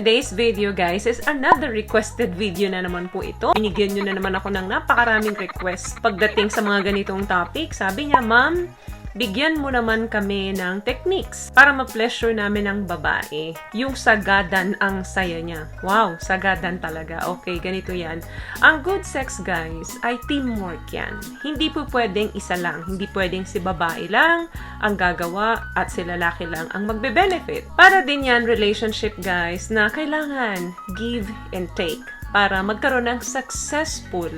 today's video, guys, is another requested video na naman po ito. Binigyan nyo na naman ako ng napakaraming request pagdating sa mga ganitong topic. Sabi niya, Ma'am, bigyan mo naman kami ng techniques para ma-pleasure namin ang babae. Yung sagadan ang saya niya. Wow, sagadan talaga. Okay, ganito yan. Ang good sex, guys, ay teamwork yan. Hindi po pwedeng isa lang. Hindi pwedeng si babae lang ang gagawa at si lalaki lang ang magbe-benefit. Para din yan relationship, guys, na kailangan give and take para magkaroon ng successful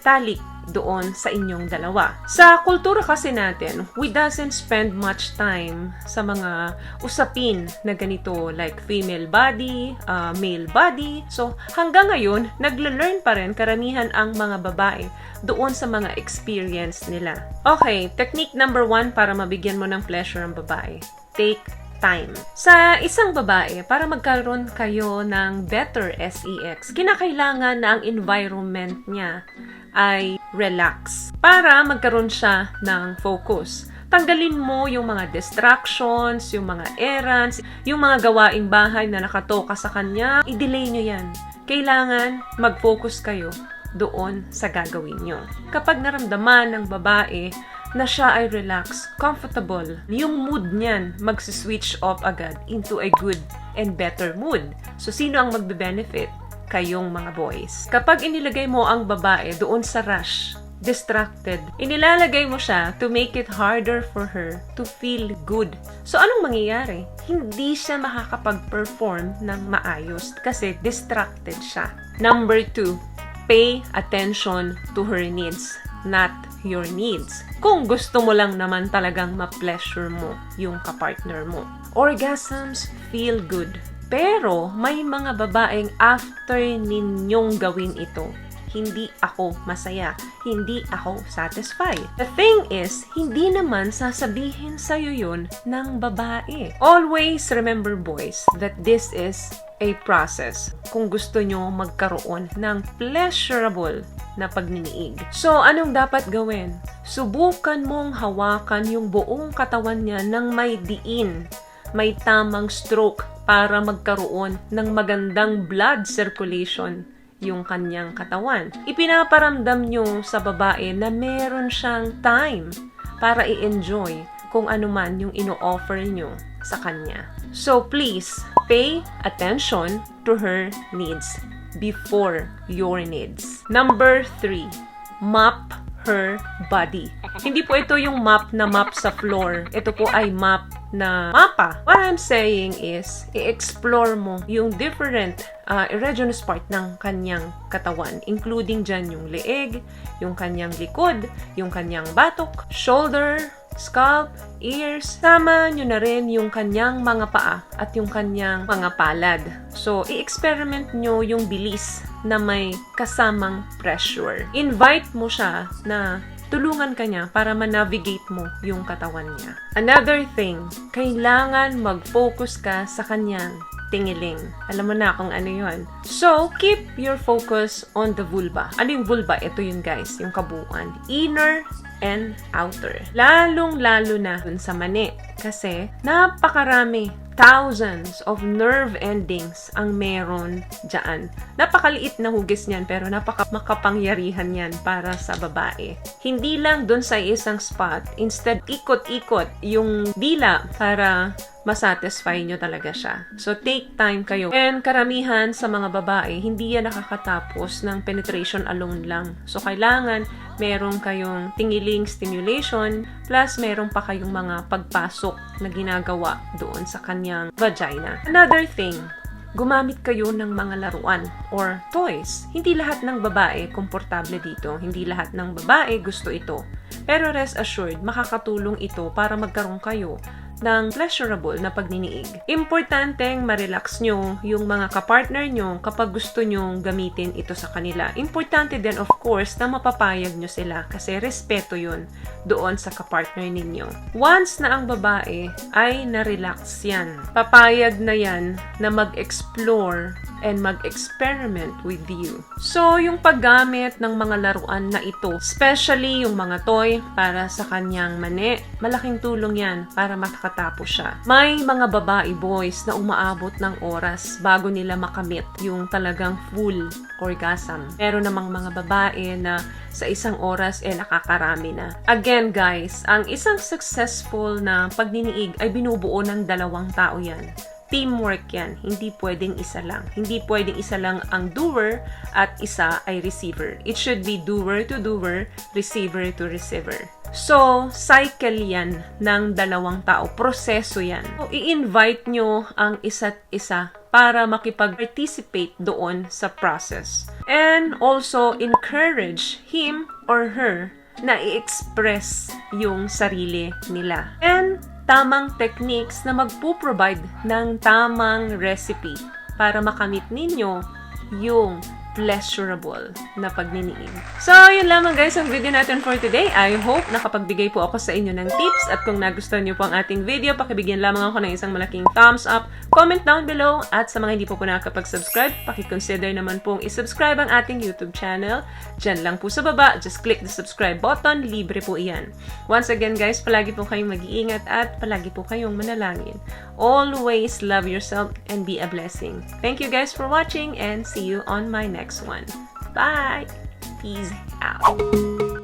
talik doon sa inyong dalawa. Sa kultura kasi natin, we doesn't spend much time sa mga usapin na ganito like female body, male body. So, hanggang ngayon, nagle-learn pa rin karamihan ang mga babae doon sa mga experience nila. Okay, technique number 1 para mabigyan mo ng pleasure ang babae. Take time. Sa isang babae, para magkaroon kayo ng better sex, kinakailangan na ang environment niya ay relax para magkaroon siya ng focus. Tanggalin mo yung mga distractions, yung mga errands, yung mga gawaing bahay na nakatoka sa kanya. I-delay nyo yan. Kailangan mag-focus kayo doon sa gagawin nyo. Kapag naramdaman ng babae na siya ay relax, comfortable, yung mood niyan mag-switch off agad into a good and better mood. So, sino ang magbe-benefit? Kayong mga boys. Kapag inilagay mo ang babae doon sa rush, distracted, inilalagay mo siya to make it harder for her to feel good. So, anong mangyayari? Hindi siya makakapag-perform ng maayos kasi distracted siya. Number 2, pay attention to her needs, not your needs. Kung gusto mo lang naman talagang ma-pleasure mo yung kapartner mo. Orgasms feel good. Pero may mga babaeng after ninyong gawin ito, hindi ako masaya, hindi ako satisfied. The thing is, hindi naman sasabihin sa'yo yun ng babae. Always remember, boys, that this is a process kung gusto nyo magkaroon ng pleasurable na pagniniig. So, anong dapat gawin? Subukan mong hawakan yung buong katawan niya ng may diin, may tamang stroke para magkaroon ng magandang blood circulation yung kanyang katawan. Ipinaparamdam nyo sa babae na meron siyang time para i-enjoy kung ano man yung ino-offer nyo sa kanya. So please, pay attention to her needs before your needs. Number 3, map her body. Hindi po ito yung map na map sa floor. Ito po ay map na mapa. What I'm saying is, i-explore mo yung different erogenous part ng kanyang katawan, including dyan yung leeg, yung kanyang likod, yung kanyang batok, shoulder, scalp, ears. Sama nyo na rin yung kanyang mga paa at yung kanyang mga palad. So, i-experiment nyo yung bilis na may kasamang pressure. Invite mo siya na tulungan ka niya para ma-navigate mo yung katawan niya. Another thing, kailangan mag-focus ka sa kanyang tingiling. Alam mo na kung ano yun. So, keep your focus on the vulva. Ano yung vulva? Ito yun, guys, yung kabuuan. Inner and outer. Lalong-lalo na dun sa mani. Kasi, napakarami, thousands of nerve endings ang meron dyan. Napakaliit na hugis niyan, pero makapangyarihan yan para sa babae. Hindi lang dun sa isang spot. Instead, ikot-ikot yung dila para masatisfy nyo talaga siya. So, take time kayo. And karamihan sa mga babae, hindi yan nakakatapos ng penetration alone lang. So, kailangan meron kayong tingiling stimulation, plus meron pa kayong mga pagpasok na ginagawa doon sa kanyang vagina. Another thing, gumamit kayo ng mga laruan or toys. Hindi lahat ng babae komportable dito. Hindi lahat ng babae gusto ito. Pero rest assured, makakatulong ito para magkaroon kayo ng pleasurable na pagniniig. Importanteng ma-relax nyo yung mga kapartner nyo kapag gusto nyo gamitin ito sa kanila. Importante din, of course, na mapapayag nyo sila kasi respeto yun doon sa kapartner ninyo. Once na ang babae ay na-relax yan, papayag na yan na mag-explore and mag-experiment with you. So, yung paggamit ng mga laruan na ito, especially yung mga toy para sa kanyang mani, malaking tulong yan para makatapos siya. May mga babae boys na umaabot ng oras bago nila makamit yung talagang full orgasm. Meron namang mga babae na sa isang oras nakakarami na. Again guys, ang isang successful na pagniniig ay binubuo ng dalawang tao yan. Teamwork yan. Hindi pwedeng isa lang. Hindi pwedeng isa lang ang doer at isa ay receiver. It should be doer to doer, receiver to receiver. So, cycle yan ng dalawang tao. Proseso yan. So, i-invite nyo ang isa't isa para makipag-participate doon sa process. And also, encourage him or her na i-express yung sarili nila. And tamang techniques na magpo-provide ng tamang recipe para makamit ninyo yung pleasurable na pagniniig. So, yun lamang guys ang video natin for today. I hope nakapagbigay po ako sa inyo ng tips at kung nagustuhan niyo po ang ating video, pakibigyan lamang ako ng isang malaking thumbs up, comment down below at sa mga hindi po nakakapag-subscribe, pakiconsider naman pong isubscribe ang ating YouTube channel. Diyan lang po sa baba, just click the subscribe button, libre po iyan. Once again guys, palagi po kayong mag-iingat at palagi po kayong manalangin. Always love yourself and be a blessing. Thank you guys for watching and see you on my next one. Bye! Peace out!